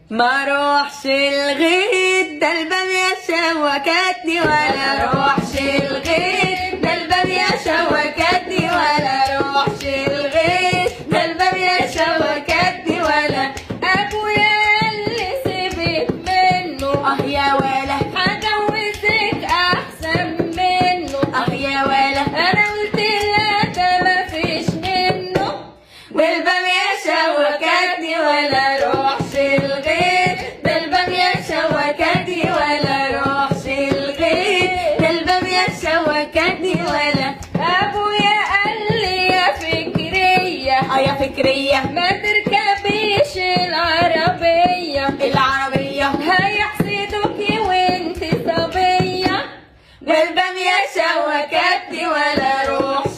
ما روحش الغيط ده البامية شوكتني، ولا روحش الغيط ده البامية شوكتني، ولا روحش الغيط ده البامية شوكتني، ولا ابويا اللي سيبك منه يا ولا هجوزك احسن منه يا ولا انا قلت لا ده مفيش منه، والبامية شوكتني ولا روحش الغيط ده البامية شوكتني، ولا روحش الغيط ده البامية شوكتني، ولا ابويا قال لي يا فكرية يا فكرية ما تركبيش العربية هيحسدوكي وانت صبية، والبامية شوكتني ولا روحش